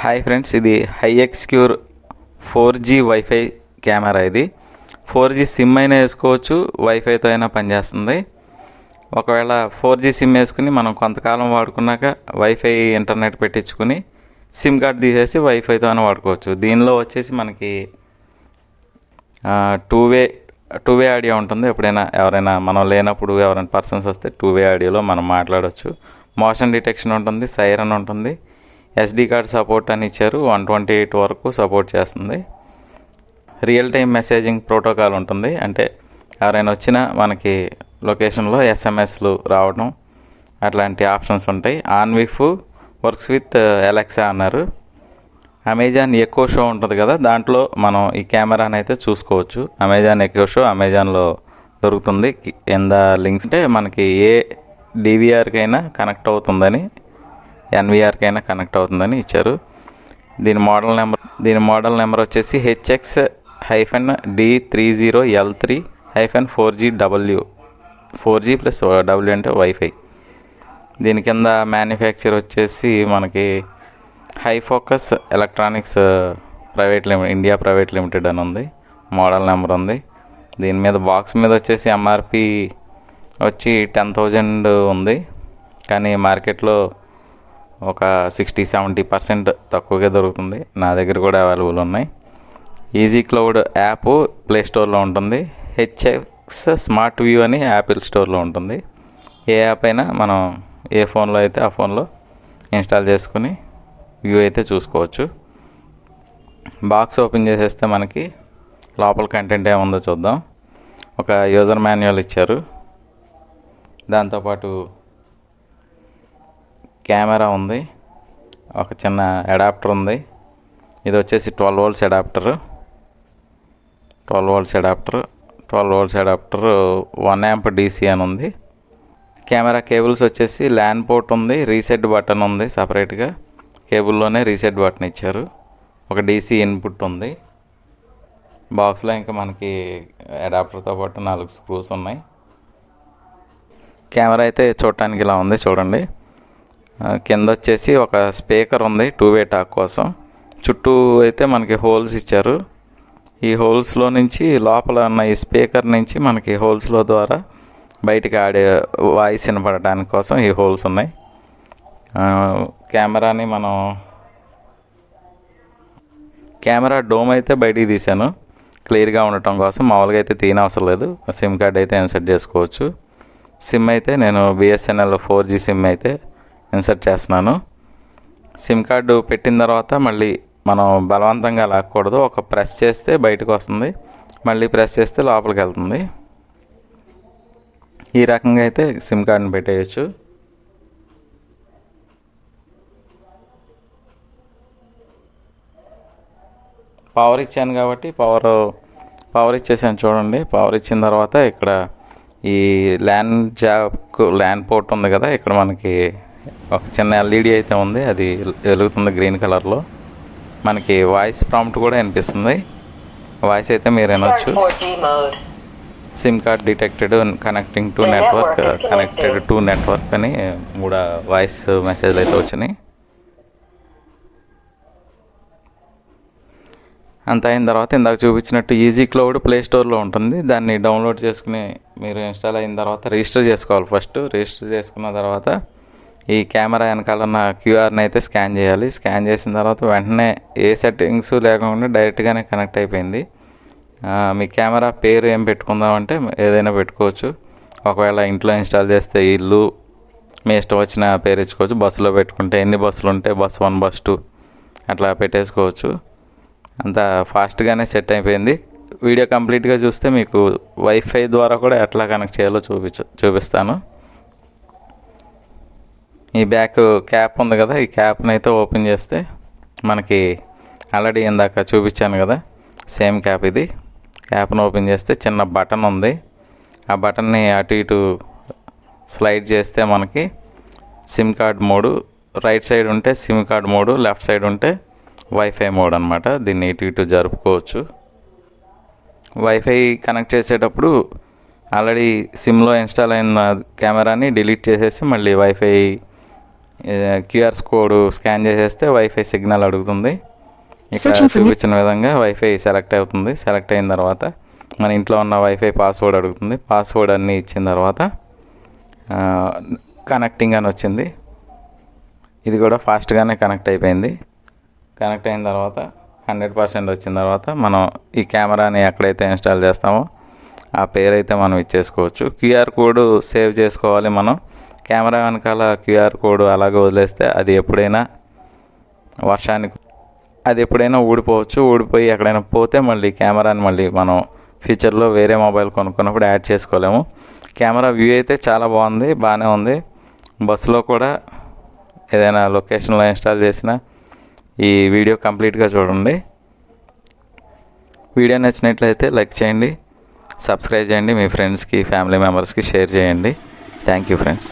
Hi friends, ఇది హైఎక్స్క్యూర్ 4G wifi camera. ఇది 4G SIM అయినా వేసుకోవచ్చు, వైఫైతో అయినా పనిచేస్తుంది. ఒకవేళ 4G సిమ్ వేసుకుని మనం కొంతకాలం వాడుకున్నాక వైఫై ఇంటర్నెట్ పెట్టించుకుని సిమ్ కార్డ్ తీసేసి వైఫైతో అయినా వాడుకోవచ్చు. దీనిలో వచ్చేసి మనకి టూ వే ఆడియో ఉంటుంది. ఎప్పుడైనా ఎవరైనా మనం లేనప్పుడు ఎవరైనా పర్సన్స్ వస్తే 2 వే ఆడియోలో మనం మాట్లాడవచ్చు. మోషన్ డిటెక్షన్ ఉంటుంది, సైరన్ ఉంటుంది, SD కార్డ్ సపోర్ట్ అని ఇచ్చారు. 128 వరకు సపోర్ట్ చేస్తుంది. రియల్ టైం మెసేజింగ్ ప్రోటోకాల్ ఉంటుంది. అంటే ఎవరైనా వచ్చినా మనకి లొకేషన్లో SMSలు రావడం అట్లాంటి ఆప్షన్స్ ఉంటాయి. ఆన్విఫ్ వర్క్స్ విత్ అలెక్సా అన్నారు. అమెజాన్ ఎకో షో ఉంటుంది కదా, దాంట్లో మనం ఈ కెమెరాని అయితే చూసుకోవచ్చు. అమెజాన్ ఎకో షో అమెజాన్లో దొరుకుతుంది. కింద లింక్స్ అంటే మనకి ఏ DVRకైనా కనెక్ట్ అవుతుందని, NVRకైనా కనెక్ట్ అవుతుందని ఇచ్చారు. దీని మోడల్ నెంబర్ వచ్చేసి HX-D30L3-4GW. 4G + W అంటే వైఫై. దీని కింద మ్యానుఫ్యాక్చర్ వచ్చేసి మనకి హైఫోకస్ ఎలక్ట్రానిక్స్ ఇండియా ప్రైవేట్ లిమిటెడ్ అని ఉంది. మోడల్ నెంబర్ ఉంది. దీని మీద బాక్స్ మీద వచ్చేసి MRP వచ్చి 10,000 ఉంది. కానీ మార్కెట్లో ఒక 60-70% తక్కువగా దొరుకుతుంది. నా దగ్గర కూడా అవైలబుల్ ఉన్నాయి. ఈజీ క్లౌడ్ యాప్ ప్లే స్టోర్లో ఉంటుంది. HX స్మార్ట్ వ్యూ అని యాపిల్ స్టోర్లో ఉంటుంది. ఏ యాప్ అయినా మనం ఏ ఫోన్లో అయితే ఆ ఫోన్లో ఇన్స్టాల్ చేసుకుని వ్యూ అయితే చూసుకోవచ్చు. బాక్స్ ఓపెన్ చేసేస్తే మనకి లోపల కంటెంట్ ఏముందో చూద్దాం. ఒక యూజర్ మాన్యువల్ ఇచ్చారు. దాంతోపాటు కెమెరా ఉంది, ఒక చిన్న అడాప్టర్ ఉంది. ఇది వచ్చేసి 12 volts adapter. 12 volts adapter 1 amp DC అని ఉంది. కెమెరా కేబుల్స్ వచ్చేసి ల్యాన్ పోర్ట్ ఉంది, రీసెట్ బటన్ ఉంది. సపరేట్గా కేబుల్లోనే రీసెట్ బటన్ ఇచ్చారు. ఒక DC ఇన్పుట్ ఉంది. బాక్స్లో ఇంకా మనకి అడాప్టర్తో పాటు 4 స్క్రూస్ ఉన్నాయి. కెమెరా అయితే చూడటానికి ఇలా ఉంది, చూడండి. కింద వచ్చేసి ఒక స్పీకర్ ఉంది 2 వే టాక్ కోసం. చుట్టూ అయితే మనకి హోల్స్ ఇచ్చారు. ఈ హోల్స్లో నుంచి లోపల ఉన్న ఈ స్పీకర్ నుంచి మనకి హోల్స్లో ద్వారా బయటికి ఆడే వాయిస్ వినపడటానికి కోసం ఈ హోల్స్ ఉన్నాయి. కెమెరా డోమ్ అయితే బయటికి తీశాను క్లియర్గా ఉండటం కోసం. మామూలుగా అయితే తీయనవసరం లేదు. సిమ్ కార్డ్ అయితే ఇన్సర్ట్ చేసుకోవచ్చు. సిమ్ అయితే నేను BSNL 4G సిమ్ అయితే ఇన్సర్ట్ చేస్తున్నాను. సిమ్ కార్డు పెట్టిన తర్వాత మళ్ళీ మనం బలవంతంగా లాక్కూడదు. ఒక ప్రెస్ చేస్తే బయటకు వస్తుంది, మళ్ళీ ప్రెస్ చేస్తే లోపలికి వెళ్తుంది. ఈ రకంగా అయితే సిమ్ కార్డుని పెట్టేయచ్చు. పవర్ ఇచ్చాను కాబట్టి పవర్ ఇచ్చేసాను చూడండి. పవర్ ఇచ్చిన తర్వాత ఇక్కడ ఈ ల్యాన్ పోర్ట్ ఉంది కదా, ఇక్కడ మనకి ఒక చిన్న LED అయితే ఉంది, అది వెలుగుతుంది గ్రీన్ కలర్లో. మనకి వాయిస్ ప్రాంప్ట్ కూడా వినిపిస్తుంది. వాయిస్ అయితే మీరు వినొచ్చు. SIM card detected, connected to network అని 3 వాయిస్ మెసేజ్లు అయితే వచ్చినాయి. అంత అయిన తర్వాత ఇందాక చూపించినట్టు ఈజీ క్లౌడ్ ప్లే స్టోర్లో ఉంటుంది. దాన్ని డౌన్లోడ్ చేసుకుని మీరు ఇన్స్టాల్ అయిన తర్వాత రిజిస్టర్ చేసుకోవాలి. ఫస్ట్ రిజిస్టర్ చేసుకున్న తర్వాత ఈ కెమెరా వెనకాల ఉన్న QRని అయితే స్కాన్ చేయాలి. స్కాన్ చేసిన తర్వాత వెంటనే ఏ సెట్టింగ్స్ లేకుండా డైరెక్ట్గానే కనెక్ట్ అయిపోయింది. మీ కెమెరా పేరు ఏం పెట్టుకుందామంటే ఏదైనా పెట్టుకోవచ్చు. ఒకవేళ ఇంట్లో ఇన్స్టాల్ చేస్తే ఇల్లు మీ ఇష్టం వచ్చిన పేరు ఇచ్చుకోవచ్చు. బస్సులో పెట్టుకుంటే ఎన్ని బస్సులు ఉంటే బస్ 1 బస్ 2 అట్లా పెట్టేసుకోవచ్చు. అంత ఫాస్ట్గానే సెట్ అయిపోయింది. వీడియో కంప్లీట్గా చూస్తే మీకు వైఫై ద్వారా కూడా ఎట్లా కనెక్ట్ చేయాలో చూపిస్తాను. ఈ బ్యాక్ క్యాప్ ఉంది కదా, ఈ క్యాప్ని అయితే ఓపెన్ చేస్తే మనకి ఆల్రెడీ ఇందాక చూపించాను కదా, సేమ్ క్యాప్ ఇది. క్యాప్ను ఓపెన్ చేస్తే చిన్న బటన్ ఉంది. ఆ బటన్ని అటు ఇటు స్లైడ్ చేస్తే మనకి SIM card mode, right side ఉంటే SIM card mode, left side ఉంటే వైఫై మోడ్ అనమాట. దీన్ని ఇటు ఇటు జరుపుకోవచ్చు. వైఫై కనెక్ట్ చేసేటప్పుడు ఆల్రెడీ సిమ్లో ఇన్స్టాల్ అయిన కెమెరాని డిలీట్ చేసేసి మళ్ళీ వైఫై క్యూఆర్ కోడ్ స్కాన్ చేసేస్తే వైఫై సిగ్నల్ అడుగుతుంది. ఇక్కడ చూపించిన విధంగా వైఫై సెలెక్ట్ అవుతుంది. సెలెక్ట్ అయిన తర్వాత మన ఇంట్లో ఉన్న వైఫై పాస్వర్డ్ అడుగుతుంది. పాస్వర్డ్ అన్నీ ఇచ్చిన తర్వాత కనెక్టింగ్ అని వచ్చింది. ఇది కూడా ఫాస్ట్గానే కనెక్ట్ అయిపోయింది. కనెక్ట్ అయిన తర్వాత 100% వచ్చిన తర్వాత మనం ఈ కెమెరాని ఎక్కడైతే ఇన్స్టాల్ చేస్తామో ఆ పేరైతే మనం ఇచ్చేసుకోవచ్చు. క్యూఆర్ కోడ్ సేవ్ చేసుకోవాలి మనం. కెమెరా వెనకాల క్యూఆర్ కోడ్ అలాగే వదిలేస్తే అది ఎప్పుడైనా వర్షానికి అది ఎప్పుడైనా ఊడిపోవచ్చు. ఊడిపోయి ఎక్కడైనా పోతే మళ్ళీ కెమెరాని మళ్ళీ మనం ఫ్యూచర్లో వేరే మొబైల్ కొనుక్కున్నప్పుడు యాడ్ చేసుకోలేము. కెమెరా వ్యూ అయితే చాలా బాగానే ఉంది. బస్సులో కూడా ఏదైనా లొకేషన్లో ఇన్స్టాల్ చేసినా ఈ వీడియో కంప్లీట్గా చూడండి. వీడియో నచ్చినట్లయితే లైక్ చేయండి, సబ్స్క్రైబ్ చేయండి, మీ ఫ్రెండ్స్కి ఫ్యామిలీ మెంబర్స్కి షేర్ చేయండి. Thank you friends.